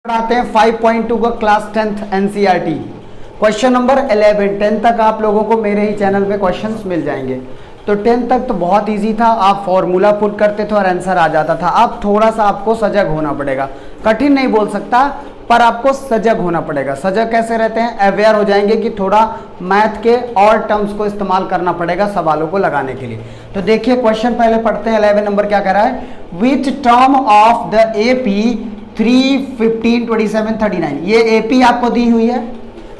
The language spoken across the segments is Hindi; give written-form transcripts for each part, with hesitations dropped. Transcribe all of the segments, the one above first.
पढ़ाते हैं 5.2 का class 10th NCERT question number 11। 10 तक आप लोगों को मेरे ही चैनल पे क्वेश्चंस मिल जाएंगे। तो 10 तक तो बहुत इजी था, आप फॉर्मूला पुट करते थे और आंसर आ जाता था। अब थोड़ा सा आपको सजग होना पड़ेगा, कठिन नहीं बोल सकता पर आपको सजग होना पड़ेगा। सजग कैसे रहते हैं? अवेयर हो जाएंगे कि थोड़ा मैथ के और टर्म्स को इस्तेमाल करना पड़ेगा सवालों को लगाने के लिए। तो देखिए क्वेश्चन पहले पढ़ते हैं। 11 नंबर क्या कह रहा है? Which term of the AP 3, 15, 27, 39। ये एपी आपको दी हुई है,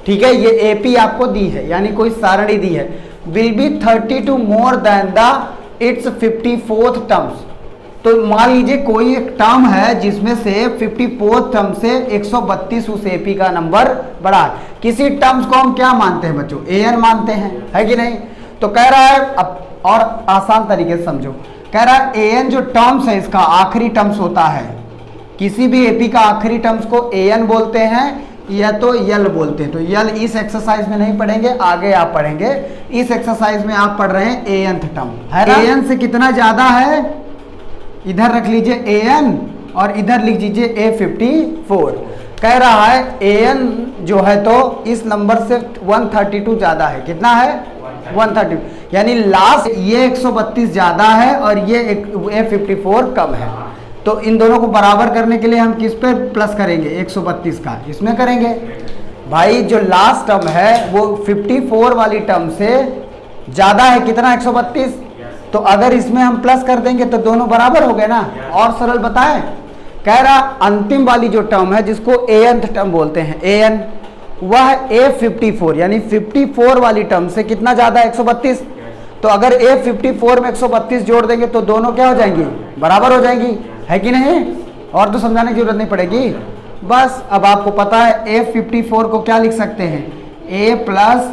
ठीक है, ये एपी आपको दी है यानी कोई सारणी दी है। Will be 32 more than the it's 54th terms. तो मान लीजिए कोई एक टर्म है जिसमें से 54th टर्म से 132 उस एपी का नंबर बड़ा है। किसी टर्म्स को हम क्या मानते हैं बच्चों? एन मानते हैं, है कि नहीं? तो कह रहा है, अब और आसान तरीके से समझो, कह रहा है एन जो टर्म्स है इसका आखिरी टर्म्स होता है। किसी भी एपी का आखिरी टर्म्स को एन बोलते हैं या तो यल बोलते हैं। तो यल इस एक्सरसाइज में नहीं पढ़ेंगे, आगे आप पढ़ेंगे। इस एक्सरसाइज में आप पढ़ रहे हैं एनथ टर्म है ना? एन से कितना ज्यादा है इधर रख लीजिए एन और इधर लिख दीजिए A54। कह रहा है एन जो है तो इस नंबर से 132 ज्यादा है। कितना है? 132, यानी लास्ट ये 132 ज्यादा है और ये A54 कम है। तो इन दोनों को बराबर करने के लिए हम किस पे प्लस करेंगे? 132 का इसमें करेंगे। भाई जो लास्ट टर्म है वो 54 वाली टर्म से ज्यादा है। कितना? 132। तो अगर इसमें हम प्लस कर देंगे तो दोनों बराबर हो गए ना। और सरल बताएं, कह रहा अंतिम वाली जो टर्म है जिसको एनथ टर्म बोलते हैं, एन, वह A54 यानी 54 वाली टर्म से कितना ज्यादा है? 132। तो अगर A54 में 132 जोड़ देंगे तो दोनों क्या हो जाएंगी? बराबर हो जाएंगी, है कि नहीं? और तो समझाने की जरूरत नहीं पड़ेगी। बस अब आपको पता है A54 को क्या लिख सकते हैं? A plus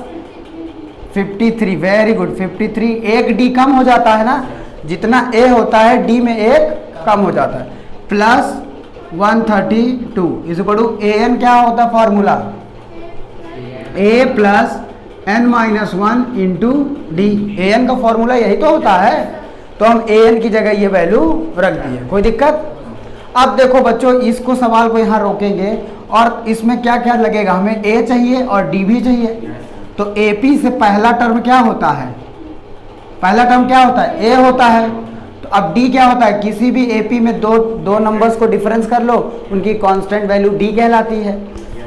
53। Very good, 53। एक डी कम हो जाता है ना, जितना A होता है डी में एक कम हो जाता है। Plus 132 is equal to AN क्या होता है formula? A plus n-1 into D. AN का फॉर्मूला यही तो होता है। तो हम AN की जगह ये वैल्यू रख दिए, कोई दिक्कत? अब देखो बच्चों, इसको सवाल को यहाँ रोकेंगे और इसमें क्या क्या लगेगा? हमें A चाहिए और D भी चाहिए। तो AP से पहला टर्म क्या होता है? पहला टर्म क्या होता है? A होता है। तो अब D क्या होता है? किसी भी AP में दो नंबर्स को डिफरेंस कर लो, उनकी कांस्टेंट वैल्यू D कहलाती है।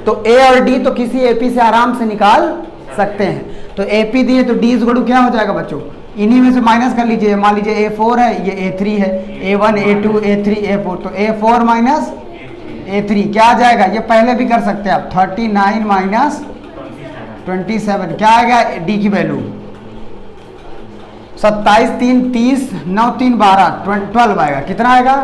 तो A और D तो किसी AP से आराम से निकाल सकते हैं। तो AP दिए तो D इक्वल टू क्या हो जाएगा बच्चों? इन्हीं में से माइनस कर लीजिए। मान लीजिए A4 है, ये A3 है, A1, A2, A3, A4। तो A4 माइनस A3 क्या आ जाएगा? ये पहले भी कर सकते हैं आप। 39 माइनस 27 क्या आएगा? डी की वैल्यू 27, 3, 30, 9, 3, 12, 12 आएगा। कितना आएगा?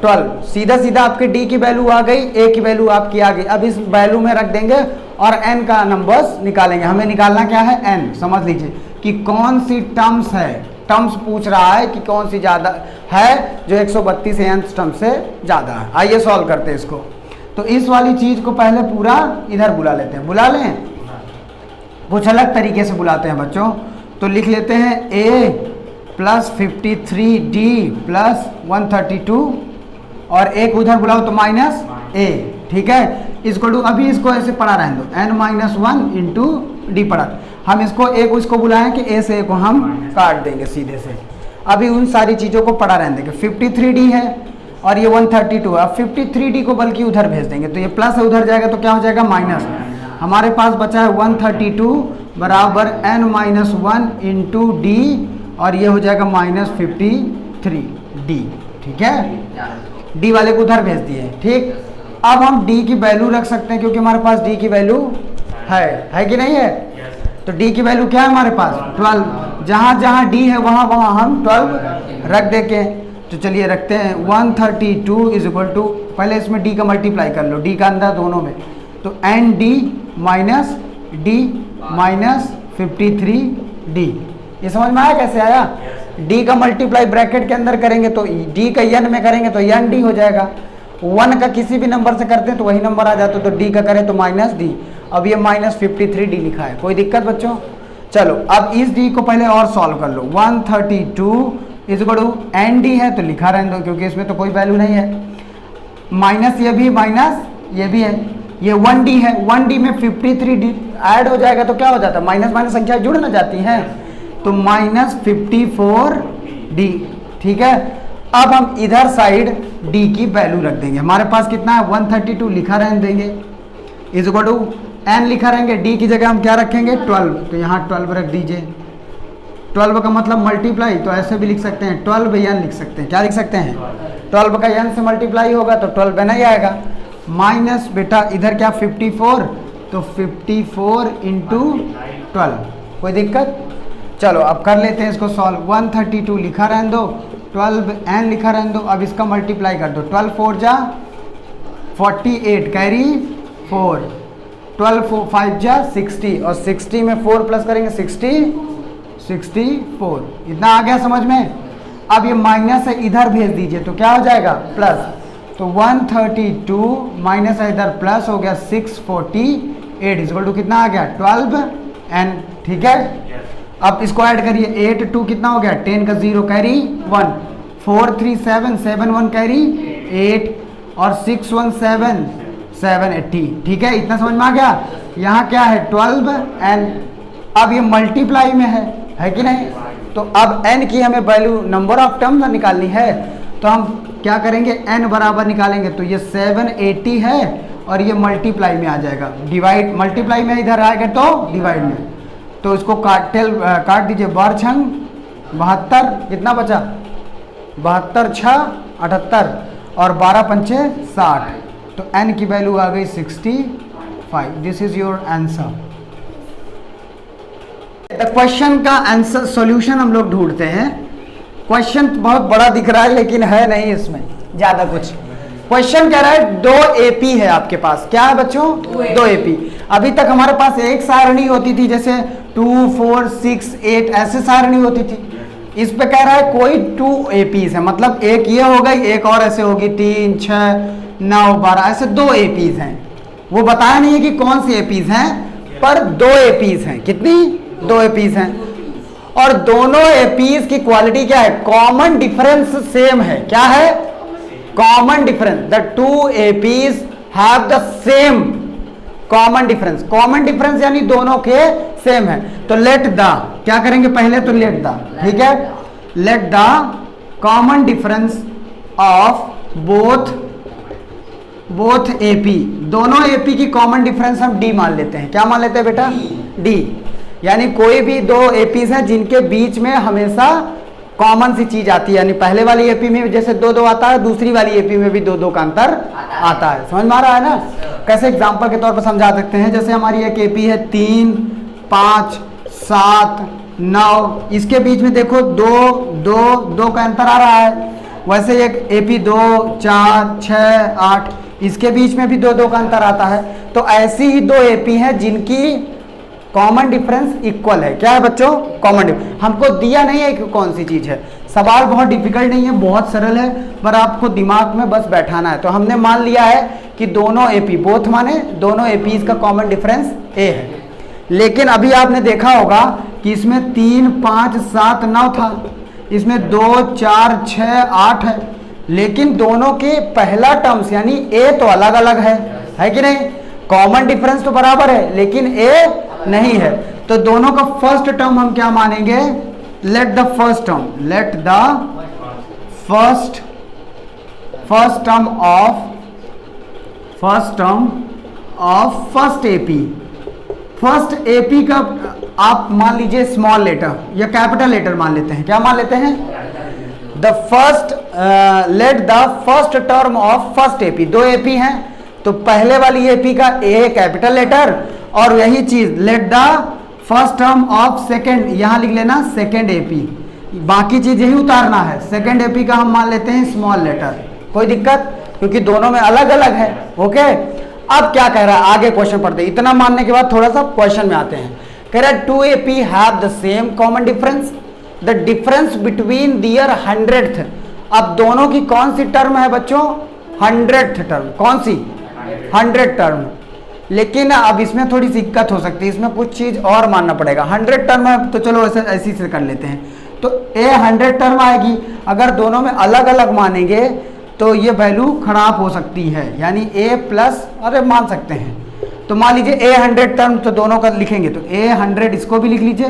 12। सीधा सीधा आपके डी की वैल्यू आ गई, ए की वैल्यू आपकी आ गई। अब इस वैल्यू में रख देंगे और एन का नंबर्स निकालेंगे। हमें निकालना क्या है? एन। समझ लीजिए कि कौन सी टर्म्स है, टर्म्स पूछ रहा है कि कौन सी ज्यादा है जो 132 एन टर्म से ज्यादा है। आइए सॉल्व करते हैं इसको। तो इस वाली चीज को पहले पूरा इधर बुला लेते हैं। बुला लें, कुछ अलग तरीके से बुलाते हैं बच्चों। तो लिख लेते हैं A प्लस 53D प्लस 132 और एक उधर बुलाओ तो माइनस A, ठीक है। इसको अभी इसको ऐसे पढ़ा रहने दो, n-1 इंटू डी पढ़ा। हम इसको एक उसको बुलाएं कि A से A को हम काट देंगे सीधे से। अभी उन सारी चीज़ों को पढ़ा रहने देंगे। 53D है और ये 132 है। अब 53D को बल्कि उधर भेज देंगे तो ये प्लस है, उधर जाएगा तो क्या हो जाएगा? माइनस। हमारे पास बचा है 132 बराबर n-1 इंटू डी और ये हो जाएगा माइनस 53D, ठीक है। डी वाले को उधर भेज दिए, ठीक। अब हम डी की वैल्यू रख सकते हैं क्योंकि हमारे पास डी की वैल्यू है कि नहीं है? तो डी की वैल्यू क्या है हमारे पास? 12। जहाँ जहाँ डी है वहाँ वहाँ हम 12 रख देंगे। तो चलिए रखते हैं 132 इज इक्वल टू, पहले इसमें डी का मल्टीप्लाई कर लो, डी का अंदर दोनों में। तो N D minus D minus 53D। ये समझ में आया कैसे आया? डी का मल्टीप्लाई ब्रैकेट के अंदर करेंगे तो डी का एन में करेंगे तो एन डी हो जाएगा। 1 का किसी भी नंबर से करते हैं तो वही नंबर आ जाता है। तो डी का करें तो माइनस डी। अब ये माइनस 53D लिखा है, कोई दिक्कत बच्चों? चलो अब इस डी को पहले और सॉल्व कर लो। 132 is equal to N D है तो लिखा रहने दो क्योंकि इसमें तो कोई वैल्यू नहीं है। माइनस ये भी माइनस ये भी है, ये 1D है, 1D में 53D ऐड हो जाएगा तो क्या हो जाता है, माइनस माइनस संख्या जुड़ ना जाती हैं, तो -54D। ठीक है, अब हम इधर साइड D की वैल्यू रख देंगे। हमारे पास कितना है 132 लिखा रहने देंगे, इज इक्वल टू n लिखा रहेंगे, D की जगह हम क्या रखेंगे 12, तो यहाँ 12 रख दीजिए। 12 का मतलब मल्टीप्लाई, तो ऐसे भी लिख सकते हैं 12n लिख सकते हैं, क्या लिख सकते हैं 12 का n से मल्टीप्लाई होगा तो 12 बना ही आएगा, माइनस बेटा इधर क्या 54, तो 54 इंटू 12, कोई दिक्कत। चलो अब कर लेते हैं इसको सॉल्व। 132 लिखा रहने दो, 12n लिखा रहने दो, अब इसका मल्टीप्लाई कर दो, 12 4 जा 48 कैरी 4, 12 5 जा 60 और 60 में 4 प्लस करेंगे 64, इतना आ गया समझ में। अब ये माइनस है इधर भेज दीजिए तो क्या हो जाएगा प्लस, तो 132 माइनस है इधर प्लस हो गया 648 इक्वल टू कितना आ गया 12n। ठीक है, अब इसको ऐड करिए, 8 2 कितना हो गया 10 का 0 कैरी 1, 4 3 7 7 1 कैरी 8 और 6 1 7 780। ठीक है, इतना समझ में आ गया। यहाँ क्या है 12n, अब ये मल्टीप्लाई में है कि नहीं, तो अब n की हमें वैल्यू नंबर ऑफ टर्म्स निकालनी है, तो हम क्या करेंगे n बराबर निकालेंगे, तो ये 780 है और ये मल्टीप्लाई में आ जाएगा, डिवाइड मल्टीप्लाई में इधर आएगा तो डिवाइड में, तो इसको काट दीजिए, बार छंग 72, कितना बचा 72 6 78 और 12 पंचे 60, तो n की वैल्यू आ गई 65। This is your answer. Question का आंसर सॉल्यूशन हम लोग ढूंढते हैं। क्वेश्चन बहुत बड़ा दिख रहा है लेकिन है नहीं इसमें ज्यादा कुछ। क्वेश्चन कह रहा है 2 AP है आपके पास, क्या है बच्चों 2 AP। अभी तक हमारे पास एक सारणी होती थी, जैसे 2 4 6 8 ऐसे सारणी होती थी। इस पे कह रहा है कोई 2 APs है, मतलब एक ये हो गई, एक और ऐसे होगी 3 6 9 12 ऐसे 2 APs हैं। वो बताया नहीं है कि कौन सी APs हैं, पर 2 APs हैं। कितनी 2 APs हैं, और दोनों APs की क्वालिटी क्या है, कॉमन डिफरेंस सेम है। क्या है common difference, the 2 APs have the same common difference. Common difference यानी दोनों के सेम है। तो लेट द, क्या करेंगे पहले तो लेट द, ठीक है, let the common difference of both AP, दोनों AP की कॉमन डिफरेंस हम D मान लेते हैं। क्या मान लेते हैं बेटा D, यानी कोई भी 2 APs हैं जिनके बीच में हमेशा कॉमन सी चीज आती है, यानी पहले वाली AP में जैसे 2 2 आता है, दूसरी वाली AP में भी 2 2 का अंतर आता है। समझ में आ रहा है ना। कैसे एग्जांपल के तौर पर समझा सकते हैं, जैसे हमारी एक AP है 3 5 7 9, इसके बीच में देखो 2 2 2 का अंतर आ रहा है। वैसे एक AP 2 4 6 8, इसके बीच में भी 2 2 का अंतर आता है। तो ऐसी ही 2 AP हैं जिनकी कॉमन डिफरेंस इक्वल है। क्या है बच्चों कॉमन डिफरेंस। हमको दिया नहीं है कि कौन सी चीज है, सवाल बहुत डिफिकल्ट नहीं है, बहुत सरल है, पर आपको दिमाग में बस बैठाना है। तो हमने मान लिया है कि दोनों AP, बोथ माने दोनों APs का कॉमन डिफरेंस A है। लेकिन अभी आपने देखा होगा कि इसमें 3 5 7 9 था, इसमें 2 4 6 8 है, लेकिन दोनों के पहला टर्म्स यानी A तो अलग अलग है कि नहीं। कॉमन डिफरेंस तो बराबर है लेकिन A नहीं है, तो दोनों का फर्स्ट टर्म हम क्या मानेंगे, let the first term, let the first term of first AP। First AP का आप मान लीजिए स्मॉल लेटर या कैपिटल लेटर मान लेते हैं। क्या मान लेते हैं, the first, let the first term of first AP। 2 AP हैं तो पहले वाली AP का A कैपिटल लेटर, और यही चीज let the first term of second, यहां लिख लेना सेकेंड AP, बाकी चीज यही उतारना है। सेकेंड AP का हम मान लेते हैं स्मॉल लेटर, कोई दिक्कत, क्योंकि दोनों में अलग अलग है। ओके, अब क्या कह रहा है आगे क्वेश्चन पढ़ते हैं। इतना मानने के बाद थोड़ा सा क्वेश्चन में आते हैं। कह रहा है 2 AP have the same common difference, the difference between their 100th। अब दोनों की कौन सी टर्म है बच्चों, 100th टर्म। कौन सी 100 टर्म। लेकिन अब इसमें थोड़ी सी दिक्कत हो सकती है, इसमें कुछ चीज और मानना पड़ेगा। 100 टर्म है तो चलो ऐसी से कर लेते हैं, तो A 100 टर्म आएगी। अगर दोनों में अलग अलग मानेंगे तो ये वैल्यू खराब हो सकती है, यानी a प्लस, अरे मान सकते हैं, तो मान लीजिए a 100 टर्म, तो दोनों का लिखेंगे तो a 100 इसको भी लिख लीजिए,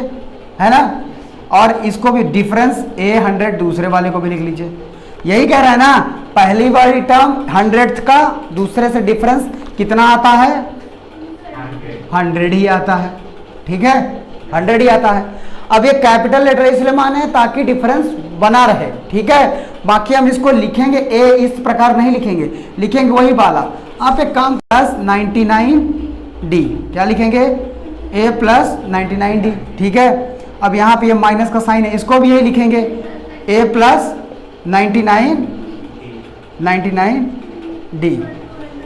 है ना, और इसको भी डिफरेंस a 100 दूसरे वाले को भी लिख लीजिए। यही कह रहा है ना, पहली वाली टर्म 100th का दूसरे से डिफरेंस कितना आता है, 100 ही आता है, ठीक है, 100 ही आता है। अब ये कैपिटल लेटर इसलिए माने हैं ताकि डिफरेंस बना रहे, ठीक है। बाकी हम इसको लिखेंगे a इस प्रकार नहीं लिखेंगे, लिखेंगे वही वाला। आप एक काम प्लस 99d, क्या लिखेंगे, a प्लस 99d, ठीक है। अब यहाँ पे ये माइनस का साइन है, इसको भी यही लिखेंगे, a प्लस 99d।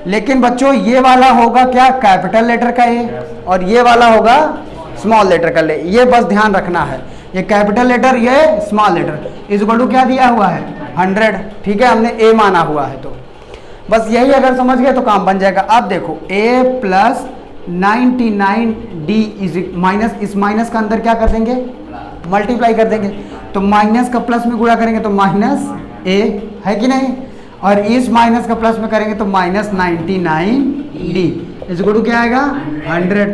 लेकिन बच्चों ये वाला होगा क्या, कैपिटल लेटर का a, और ये वाला होगा स्मॉल लेटर का ले, ये बस ध्यान रखना है, ये कैपिटल लेटर, ये स्मॉल लेटर। इस इक्वल क्या दिया हुआ है, 100, ठीक है, हमने a माना हुआ है, तो बस यही अगर समझ गए तो काम बन जाएगा। अब देखो a plus 99d is minus, इस माइनस का अंदर क्या कर देंगे, मल्टीप्लाई कर देंगे, तो माइनस का प्लस में गुणा करेंगे तो माइनस a, है कि नहीं, और इस माइनस का प्लस में करेंगे तो माइनस 99d इस इक्वल क्या आएगा, 100।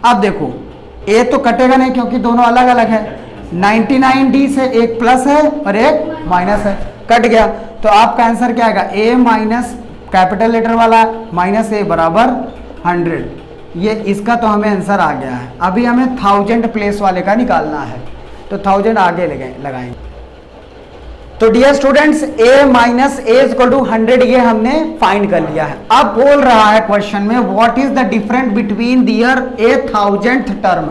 अब देखो a तो कटेगा नहीं क्योंकि दोनों अलग अलग है, 99d से एक प्लस है और एक माइनस है, कट गया, तो आपका आंसर क्या आएगा, a माइनस कैपिटल लेटर वाला माइनस a बराबर 100। ये इसका तो हमें आंसर आ गया है। अभी हमें 1000 प्लेस वाले का निकालना है, तो 1000 आगे लगाएंगे। तो dear students, a minus a equal to 100 ये हमने फाइंड कर लिया है। अब बोल रहा है क्वेश्चन में what is the difference between their a 1000th term.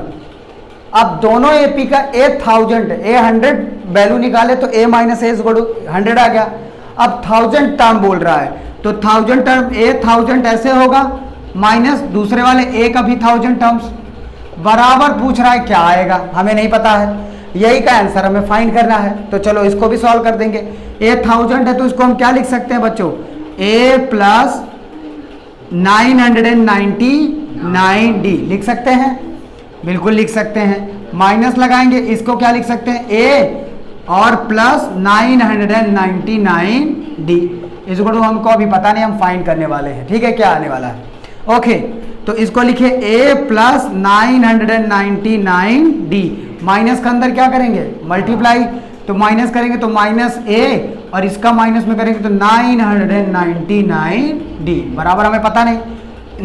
अब दोनों AP का a 1000 a 100 वैल्यू निकाले तो a minus a equal to 100 आ गया। अब 1000 टर्म बोल रहा है, तो 1000 टर्म a 1000 ऐसे होगा, माइनस दूसरे वाले a का भी 1000 टर्म्स, बराबर पूछ रहा है क्या आएगा, हमें नहीं पता है, यही का आंसर हमें फाइंड करना है। तो चलो इसको भी सॉल्व कर देंगे। a 1000 है तो इसको हम क्या लिख सकते हैं बच्चों, a प्लस 999d लिख सकते हैं, बिल्कुल लिख सकते हैं। माइनस लगाएंगे, इसको क्या लिख सकते हैं, a और प्लस 999d इसको तो हमको अभी पता नहीं, हम फाइंड करने वाले हैं, ठीक है, क्या आने वाला है। ओके, तो इसको लिखिए a प्लस 999d, माइनस का अंदर क्या करेंगे, मल्टीप्लाई, तो माइनस करेंगे तो माइनस a और इसका माइनस में करेंगे तो 999d बराबर हमें पता नहीं,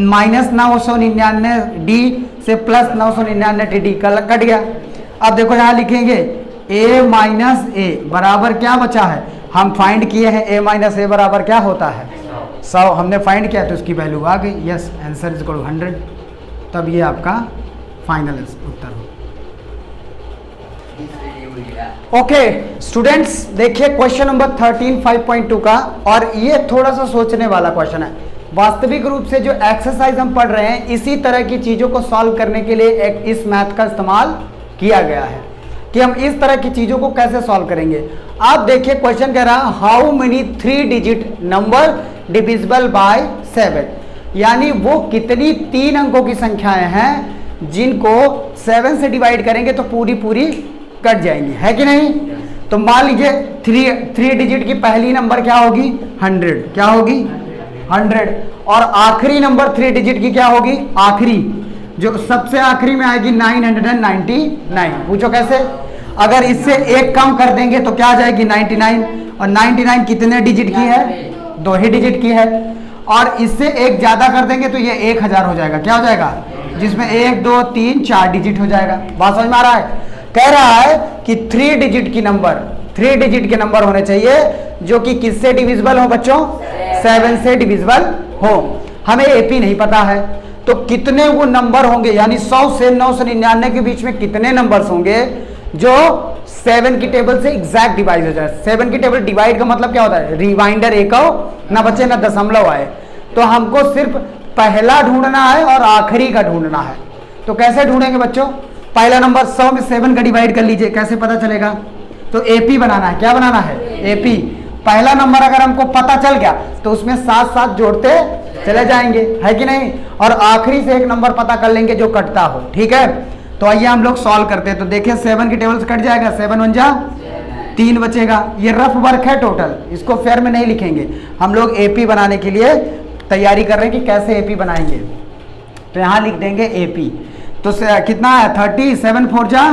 माइनस 999d से प्लस 999d कट गया। अब देखो यहाँ लिखेंगे a माइनस a बराबर क्या बचा है, हम फाइंड किए हैं a माइनस a बराबर क्या होता है, 100 हमने फाइंड किया तो उसकी वैल्यू आ गई, yes answer is equal to 100। तब ये आपका फाइनल उत्तर हो। ओके स्टूडेंट्स, देखिए क्वेश्चन नंबर 13 5.2 का, और ये थोड़ा सा सोचने वाला क्वेश्चन है। वास्तविक रूप से जो एक्सरसाइज हम पढ़ रहे हैं इसी तरह की चीज़ों को सॉल्व करने के लिए एक इस मैथ का इस्तेमाल किया गया है कि हम इस तरह की चीज़ों को कैसे सॉल्व करेंगे। आप देखिए क्वेश्चन कह रहा है how many 3 digit number divisible by 7, यानी वो कितनी 3 अंकों की संख्याएं हैं जिनको 7 से डिवाइड करेंगे तो पूरी पूरी कट जाएंगी, है कि नहीं। तो मान लीजिए 3 डिजिट की पहली नंबर क्या होगी, 100, क्या होगी 100, और आखिरी नंबर 3 डिजिट की क्या होगी, आखिरी जो सबसे आखिरी में आएगी 999। पूछो कैसे, अगर इससे एक कम कर देंगे तो क्या आ जाएगी 99, और 99 कितने डिजिट की है, 2 ही डिजिट की है, और इससे एक ज्यादा कर देंगे तो ये 1000 हो जाएगा, क्या हो जाएगा, जिसमें 1 2 3 4 डिजिट हो जाएगा। बात समझ में आ रहा है, कह रहा है कि 3 डिजिट के नंबर होने चाहिए जो कि किससे डिविजिबल हो बच्चों, 7 से डिविजिबल हो। हमें एपी नहीं पता है तो कितने वो नंबर होंगे, यानी 100 से 999 के बीच में कितने नंबर्स होंगे जो 7 की टेबल से एग्जैक्ट डिवाइड हो जाए। 7 की टेबल डिवाइड का मतलब क्या होता है, रिमाइंडर एक ना बचे ना दशमलव आए, तो हमको सिर्फ पहला ढूंढना है और आखिरी का ढूंढना है। तो कैसे ढूंढेंगे बच्चों, पहला नंबर 100 में 7 का डिवाइड कर लीजिए, कैसे पता चलेगा, तो एपी बनाना है, क्या बनाना है, एपी। पहला नंबर अगर हमको पता चल गया तो उसमें साथ साथ जोड़ते चले जाएंगे, है कि नहीं, और आखिरी से एक नंबर पता कर लेंगे जो कटता हो, ठीक है। तो आइए हम लोग सॉल्व करते हैं। तो देखिए 7 की टेबल से कट जाएगा, 7 1 जा 3 बचेगा। ये रफ वर्क है टोटल, इसको फेयर में नहीं लिखेंगे, हम लोग एपी बनाने के लिए तैयारी कर रहे हैं कि कैसे एपी बनाएंगे। तो यहाँ लिख देंगे एपी। तो कितना है 30, 7 4 जा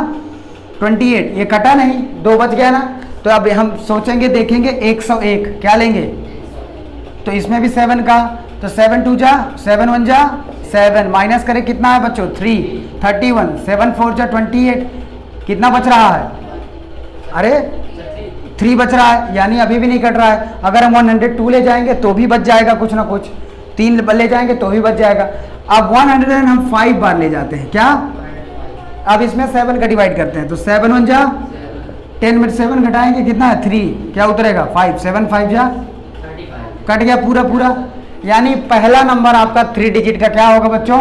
28, ये कटा नहीं, 2 बच गया ना। तो अब हम सोचेंगे देखेंगे 101 क्या लेंगे, तो इसमें भी 7 का, तो 7 2 जा 7 1 जा 7, माइनस करें कितना है बच्चों 3, 31, 7 4 जा 28, कितना बच रहा है, अरे 3 बच रहा है, यानी अभी भी नहीं कट रहा है। अगर हम 102 ले जाएंगे तो भी बच जाएगा कुछ ना कुछ, 3 ले जाएंगे तो भी बच जाएगा। अब 100 हम 5 बार ले जाते हैं क्या, अब इसमें 7 का डिवाइड करते हैं, तो 7 1 जा 10 में 7 घटाएंगे कितना है 3, क्या उतरेगा 5, 7 5 जा 35, कट गया पूरा पूरा। यानी पहला नंबर आपका 3 डिजिट का क्या होगा बच्चों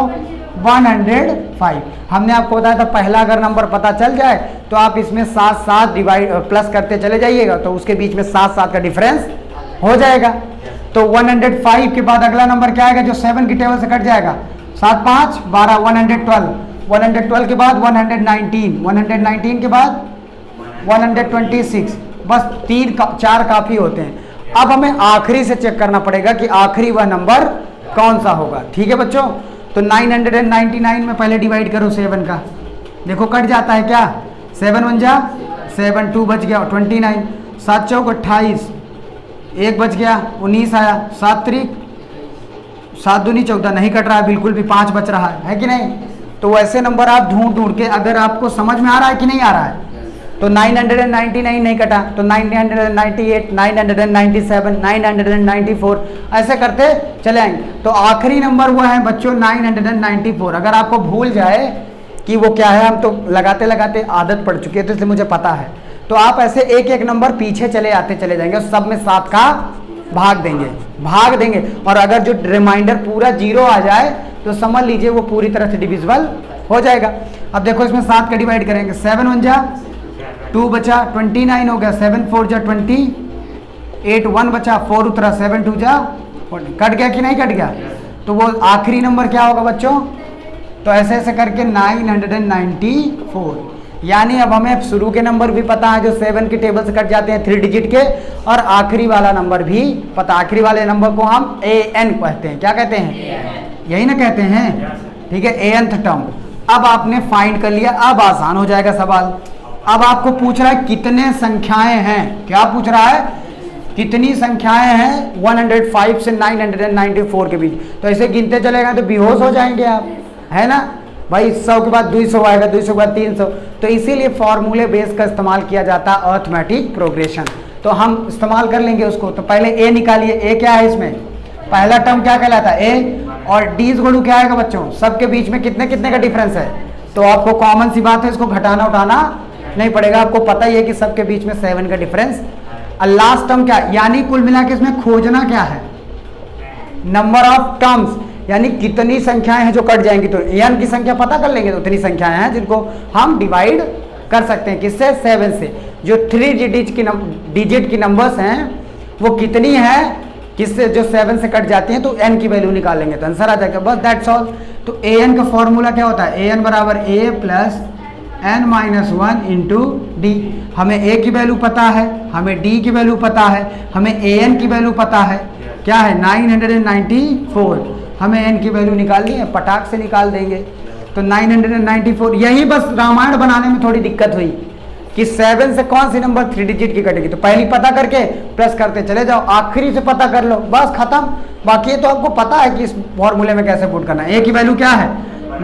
105। हमने आपको बताया था पहला अगर नंबर पता चल जाए तो आप इसमें 7 7 डिवाइड प्लस करते चले जाइएगा, तो उसके बीच में 7 7 का डिफरेंस हो जाएगा। तो 105 के बाद अगला नंबर क्या आएगा जो 7 की टेबल से कट जाएगा, 7 5 12, 112, 112 के बाद 119, 119 के बाद 126, बस 4 काफी होते हैं। अब हमें आखिरी से चेक करना पड़ेगा कि आखिरी वह नंबर कौन सा होगा। ठीक है बच्चों, तो 999 में पहले डिवाइड करो 7 का, देखो कट जाता है क्या, 7 1 जा 7, 2 बच गया 29, 7 चौक 28, 1 बच गया 19 आया, 7 3 7 दूनी 14, नहीं कट रहा है बिल्कुल भी, 5 बच रहा है कि नहीं। तो वैसे नंबर आप ढूंढ ढूंढ के, अगर आपको समझ में आ रहा है कि नहीं आ रहा है, तो 999 नहीं कटा तो 998, 997, 994, ऐसे करते चले आएंगे। तो आखिरी नंबर वो है बच्चों 994। अगर आपको भूल जाए कि वो क्या है, हम तो लगाते लगाते आदत पड़ चुकी है तो इसलिए मुझे पता है, तो आप ऐसे एक एक नंबर पीछे चले आते चले जाएंगे, सब में 7 का भाग देंगे। और अगर जो रिमाइंडर पूरा 0 आ जाए तो समझ लीजिए वो पूरी तरह से डिविजिबल हो जाएगा। अब देखो इसमें 7 का डिवाइड करेंगे, 7 1 जा 2 बचा 29 हो गया, 7 4 जा 20, 8 1 बचा 4 उतरा, 7 2 जा 40, कट गया कि नहीं कट गया। तो वो आखिरी नंबर क्या होगा बच्चों, तो ऐसे ऐसे करके 994। यानी अब हमें शुरू के नंबर भी पता है जो 7 की टेबल से कट जाते हैं 3 डिजिट के, और आखिरी वाला नंबर भी पता। आखिरी वाले नंबर को हम AN कहते हैं, क्या कहते हैं, यही ना कहते हैं, ठीक है, ANth टर्म। अब आपने फाइंड कर लिया, अब आसान हो जाएगा सवाल। अब आपको पूछ रहा है कितने संख्याएं हैं, क्या पूछ रहा है, कितनी संख्याएं हैं 105 से 994 के बीच। तो ऐसे गिनते चलेगा तो बेहोश हो जाएंगे आप, है ना भाई। 100 के बाद 200 आएगा, 200 के बाद 300। तो इसीलिए फॉर्मूले बेस का इस्तेमाल किया जाता है, अर्थमेटिक प्रोग्रेशन। तो हम इस्तेमाल कर लेंगे उसको। तो पहले ए निकालिए, ए क्या है इसमें, पहला टर्म क्या कहलाता है ए, और डी गुणु क्या आएगा बच्चों, सबके बीच में कितने कितने का डिफरेंस है। तो आपको कॉमन सी बात है, इसको घटाना उठाना नहीं पड़ेगा, आपको पता ही है कि सबके बीच में 7 का डिफरेंस। और लास्ट टर्म क्या, यानी कुल मिला के इसमें खोजना क्या है, नंबर ऑफ टर्म्स, यानी कितनी संख्याएं हैं जो कट जाएंगी। तो n की संख्या पता कर लेंगे, तो उतनी संख्याएं हैं जिनको हम डिवाइड कर सकते हैं, किससे, 7 से। जो 3 डिजिट की नंबर्स हैं वो कितनी है, किससे, जो 7 से कट जाती हैं, तो n की वैल्यू निकालेंगे तो आंसर आ जाएगा, बस दैट्स ऑल। तो an का फॉर्मूला क्या होता है, an बराबर a plus n-1 into D. हमें a की वैल्यू पता है, हमें d की वैल्यू पता है, हमें an की वैल्यू पता है, क्या है 994। हमें n की वैल्यू निकालनी है, पटाख से निकाल देंगे। तो 994, यही बस रामायण बनाने में थोड़ी दिक्कत हुई कि 7 से कौन सी नंबर 3 डिजिट की कटेगी। तो पहली पता करके प्लस करते चले जाओ, आखिरी से पता कर लो, बस खत्म। बाकी तो आपको पता है कि इस फॉर्मूले में कैसे पुट करना है। a की वैल्यू क्या है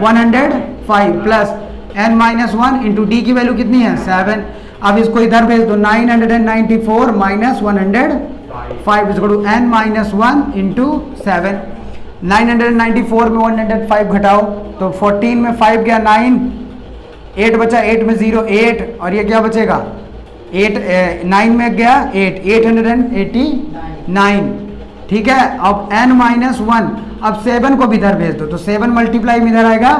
105 प्लस n-1 इंटू डी की वैल्यू कितनी है 7। अब इसको इधर भेज दो, 994 माइनस 105 इसको n-1 इंटू 7। 994 में 105 घटाओ तो 14 में 5 गया 9, 8 बचा, 8 में 0 8, और ये क्या बचेगा 8, 9 में गया 8, 889। ठीक है, अब n-1, अब 7 को भी इधर भेज दो, तो 7 मल्टीप्लाई में इधर आएगा,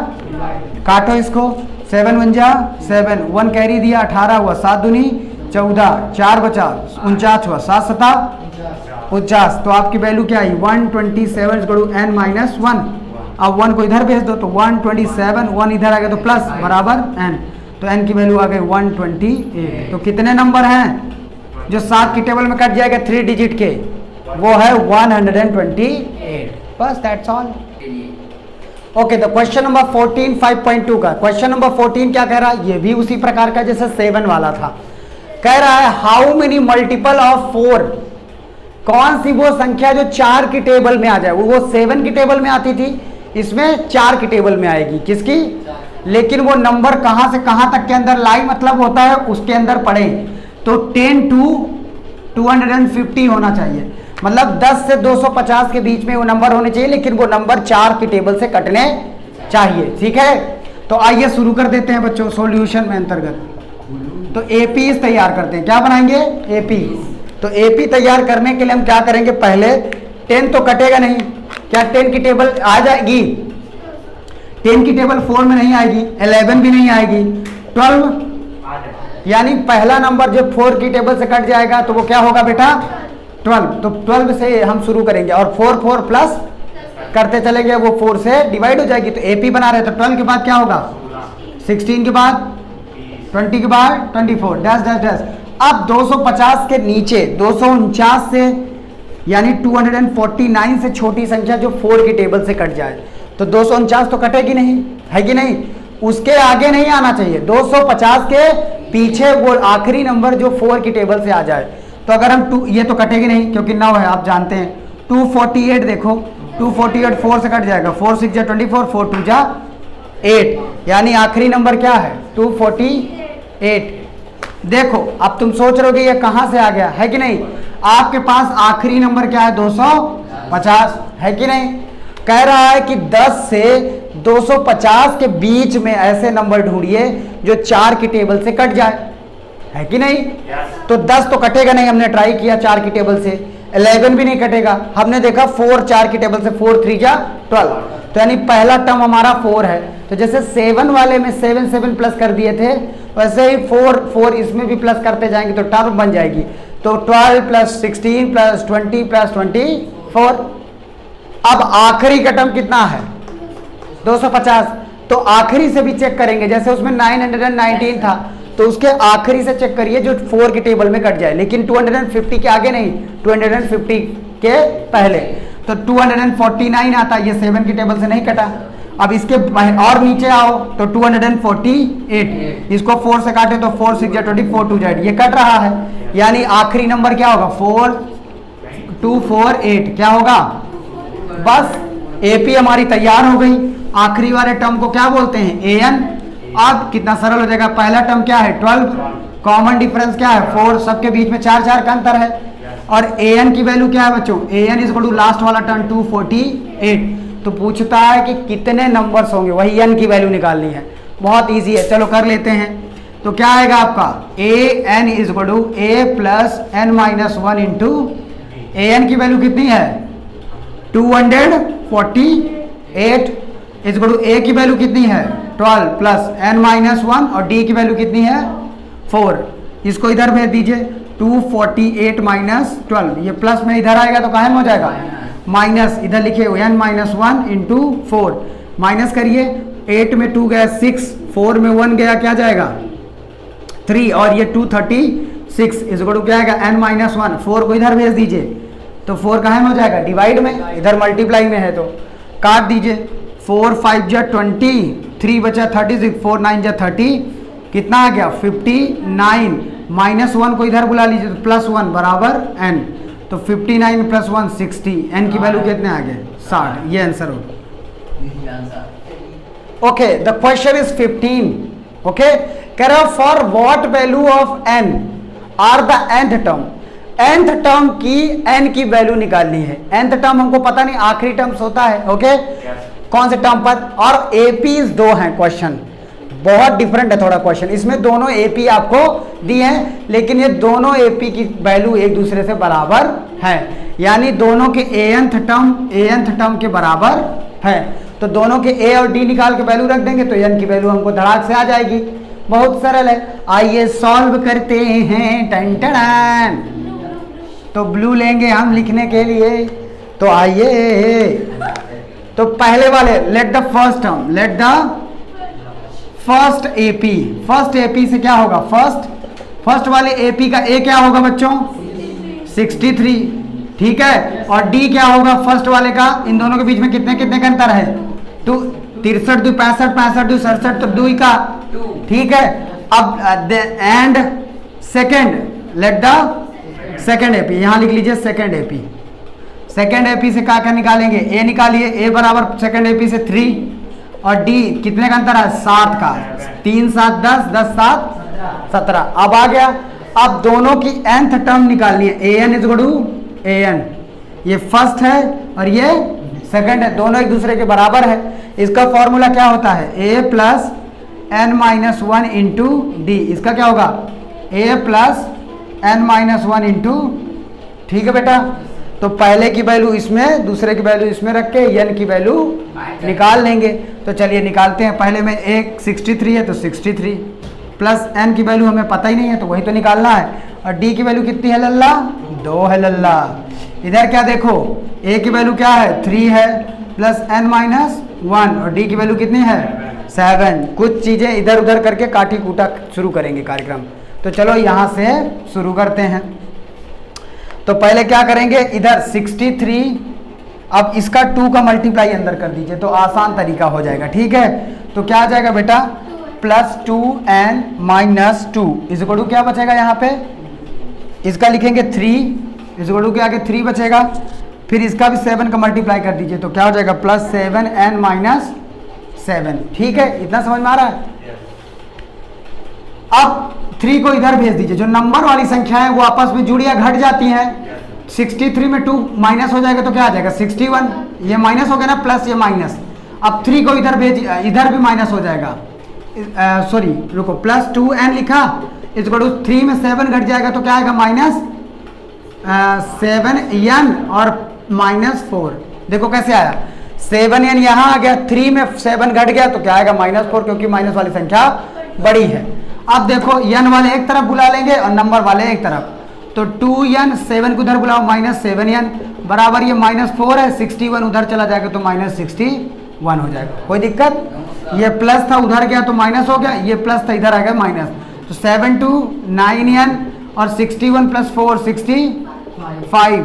काटो इसको, 7 1 जा 7, 1 कैरी दिया 18 हुआ, 7 दूनी 14, 4 बचा 49 हुआ, 7 7 50। तो आपकी वैल्यू क्या आई 127 n-1। अब 1 को इधर भेज दो तो 127, 1 इधर आ गया तो प्लस बराबर n, तो n की वैल्यू आ गई 128। तो कितने नंबर हैं जो 7 की टेबल में कट जाएगा 3 डिजिट के, वो है 128। बस that's all. Okay, the question number 14 5.2 का क्वेश्चन नंबर 14 क्या कह रहा है, ये भी उसी प्रकार का जैसे 7 वाला था। कह रहा है हाउ मेनी मल्टीपल ऑफ 4, कौन सी वो संख्या जो 4 की टेबल में आ जाए। वो 7 की टेबल में आती थी, इसमें 4 की टेबल में आएगी। किसकी? लेकिन वो नंबर कहां से कहां तक के अंदर लाई, मतलब होता है उसके अंदर पड़े। तो 10 to 250 होना चाहिए, मतलब 10 से 250 के बीच में वो नंबर होने चाहिए, लेकिन वो नंबर 4 की टेबल से कटने चाहिए। ठीक है, तो आइए शुरू कर देते हैं बच्चों सॉल्यूशन में अंतर्गत। तो एपी तैयार करते हैं। क्या बनाएंगे? एपी। तो एपी तैयार करने के लिए हम क्या करेंगे, पहले 10 तो कटेगा नहीं, क्या 10 की टेबल आ जाएगी? 10 की टेबल 4 में नहीं आएगी, 11 भी नहीं आएगी, 12, यानी पहला नंबर जो 4 की टेबल से कट जाएगा तो वो क्या होगा बेटा? 12। तो 12 से हम शुरू करेंगे और 4 4 प्लस करते चलेंगे, वो 4 से डिवाइड हो जाएगी। तो एपी बना रहे, तो 12 के बाद क्या होगा? 16 के बाद 20 के बाद 24 डैश डैश डैश। अब 250 के नीचे 249 से, यानी 249 से छोटी संख्या जो 4 की टेबल से कट जाए, तो 249 तो कटेगी नहीं, है कि नहीं? उसके आगे नहीं आना चाहिए, 250 के पीछे वो आखिरी नंबर जो 4 की टेबल से आ जाए। तो अगर हम ये तो कटेगी नहीं क्योंकि 9 है, आप जानते हैं। 248 देखो, 248 4 से कट जाएगा, 4 6 जा 24, 4 2 जा 8, यानी आखिरी नंबर क्या है? 248। देखो अब तुम सोच रहे हो कि ये कहां से आ गया, है कि नहीं? आपके पास आखिरी नंबर क्या है? 250, है कि नहीं? कह रहा है कि 10 से 250 के बीच में ऐसे नंबर ढूंढिए जो 4 की टेबल से कट जाए, है कि नहीं? तो 10 तो कटेगा नहीं, हमने ट्राई किया 4 की टेबल से। 11 भी नहीं कटेगा, हमने देखा 4 4 की टेबल से, 4 3 जा 12, तो यानी पहला टर्म हमारा 4 है। तो जैसे 7 वाले में 7 7 प्लस कर दिए थे, वैसे ही 4 4 इसमें भी प्लस करते जाएंगे तो टर्म बन जाएगी। तो 12 प्लस 16 प्लस 20 प्लस 24। अब आखिरी का टर्म कितना है? 250। तो आखिरी से भी चेक करेंगे, जैसे उसमें 919 था, तो उसके आखिरी से चेक करिए जो 4 की टेबल में कट जाए, लेकिन 250 के आगे नहीं, 250 के पहले। तो 249 आता, ये 7 की टेबल से नहीं कटा। अब इसके और नीचे आओ तो 248, इसको 4 से काटे तो 4 6 जा 24, 2 जा 8, ये कट रहा है, यानी आखिरी नंबर क्या होगा? 4248। क्या होगा? बस एपी हमारी तैयार हो गई। आखिरी वाले टर्म को क्या बोलते हैं? एन। अब कितना सरल हो जाएगा, पहला टर्म क्या है? 12, कॉमन डिफरेंस क्या है? 4, सबके बीच में 4 4 का अंतर है। और एन की वैल्यू क्या है बच्चों? N is equal to last वाला टर्म 248। तो पूछता है कि कितने नंबर्स होंगे, वही एन की वैल्यू निकालनी है। बहुत इजी है, चलो कर लेते हैं। तो क्या आएगा आपका? A N is equal to A plus N minus 1 into A N की वैल्यू कितनी है? 248 इज इक्वल टू ए की वैल्यू कितनी है? 12 प्लस एन माइनस 1, और डी की वैल्यू कितनी है? 4। इसको इधर भेज दीजिए, 248 माइनस 12, ये प्लस में इधर आएगा तो काहे में हो जाएगा? माइनस, इधर लिखिए एन माइनस 1 इंटू 4, माइनस करिए, 8 में 2 गया 6, 4 में 1 गया, क्या जाएगा? 3, और ये 236 इज इक्वल टू क्या आएगा? N minus 1। 4 को इधर भेज दीजिए, तो 4 कहाँ में हो जाएगा? डिवाइड में, इधर मल्टीप्लाई में है तो काट दीजिए। 4 5 जा 20, 3 बचा 36, 4 9 जा 30, कितना आ गया? 59। माइनस 1 को इधर बुला लीजिए, तो प्लस 1 बराबर एन, तो 59 प्लस 1 60, एन की वैल्यू कितने आ गए? 60। ये आंसर होगा। Okay, the question is 15। Okay, कह रहा for what value of N are the nth term. nth term की n की वैल्यू निकालनी है। nth टर्म हमको पता नहीं, आखिरी टर्म्स होता है। ओके, कौन से टर्म पर? और एपीज 2 हैं क्वेश्चन, बहुत डिफरेंट है थोड़ा क्वेश्चन। इसमें दोनों एपी आपको दी हैं, लेकिन ये दोनों एपी की वैल्यू एक दूसरे से बराबर है, यानी दोनों के nth टर्म के बराबर है। तो दोनों के ए और डी निकाल के वैल्यू रख देंगे तो एन की वैल्यू हमको धड़ाक से आ जाएगी। बहुत सरल है, आइए सॉल्व करते हैं। टन टन, तो ब्लू लेंगे हम लिखने के लिए, तो आइए। तो पहले वाले, let the first term, let the first AP. First AP से क्या होगा? फर्स्ट वाले AP का A क्या होगा बच्चों 63, ठीक है। और D क्या होगा फर्स्ट वाले का, इन दोनों के बीच में कितने कितने का अंतर है, तो 63 2 65, 65 2 67, तो 2 का, ठीक है। अब and second, let the second AP, यहां लिख लीजिए सेकेंड AP। सेकेंड AP से क्या क्या निकालेंगे, A निकालिए, A बराबर सेकेंड AP से 3 और D कितने का अंतर है 7 का, 3 7 10, 10 7 17। अब आ गया, अब दोनों की nth टर्म निकालनी है, AN is equal to AN, ये फर्स्ट है और ये सेकंड है, दोनों एक दूसरे के बराबर है। इसका फॉर्मूला क्या होता है, A plus n minus 1 into D, इसका क्या होगा A plus n minus 1 into, ठीक है बेटा। तो पहले की वैल्यू इसमें, दूसरे की वैल्यू इसमें रख के n की वैल्यू निकाल लेंगे। तो चलिए निकालते हैं, पहले में एक 63 है तो 63 प्लस n की वैल्यू हमें पता ही नहीं है तो वही तो निकालना है, और d की वैल्यू कितनी है लल्ला 2 है लल्ला। इधर क्या देखो, a की वैल्यू क्या है 3 है प्लस n माइनस 1 और d की वैल्यू कितनी है 7। कुछ चीज़ें इधर उधर करके काटी कूटा शुरू करेंगे कार्यक्रम। तो चलो यहाँ से शुरू करते हैं। तो पहले क्या करेंगे, इधर 63, अब इसका 2 का मल्टीप्लाई अंदर कर दीजिए तो आसान तरीका हो जाएगा, ठीक है। तो क्या आ जाएगा बेटा plus 2n minus 2 is equal to क्या बचेगा यहाँ पे, इसका लिखेंगे 3 इज इक्वल टू के आगे 3 बचेगा, फिर इसका भी 7 का मल्टीप्लाई कर दीजिए तो क्या हो जाएगा प्लस 7n माइनस 7, ठीक है। इतना समझ में आ रहा है। अब 3 को इधर भेज दीजिए, जो नंबर वाली संख्या है वो आपस में जुड़ी या घट जाती हैं। 63 में 2 माइनस हो जाएगा तो क्या आ जाएगा 61, ये माइनस हो गया ना, प्लस ये माइनस। अब 3 को इधर भेज, इधर भी माइनस हो जाएगा, सॉरी रुको, प्लस 2n लिखा इस 3 में 7 घट जाएगा तो क्या आएगा माइनस 7n और माइनस 4। देखो कैसे आया, 7n यहाँ आ गया, 3 में 7 घट गया तो क्या आएगा -4, क्योंकि माइनस वाली संख्या बड़ी है। अब देखो n वाले एक तरफ बुला लेंगे और नंबर वाले एक तरफ, तो 2n 7 को उधर बुलाओ -7n बराबर ये -4 है, 61 उधर चला जाएगा तो -61 हो जाएगा, कोई दिक्कत। ये प्लस था उधर गया तो माइनस हो गया, ये प्लस था इधर आ गया माइनस, तो 7 2 9n और 61 प्लस 4 65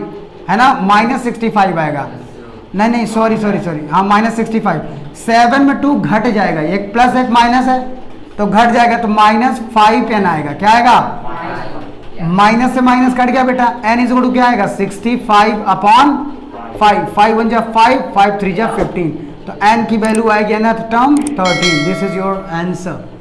है ना, -65 आएगा। नहीं सॉरी हाँ -65, 7 में 2 घट जाएगा, एक प्लस एक माइनस है तो घट जाएगा तो -5n आएगा, क्या आएगा माइनस से माइनस कट गया बेटा, n इज इक्वल टू क्या आएगा 65 अपॉन 5, 5 1 जा 5, 5 3 जा 15, तो n की वैल्यू आएगी nth term 13। This is your answer.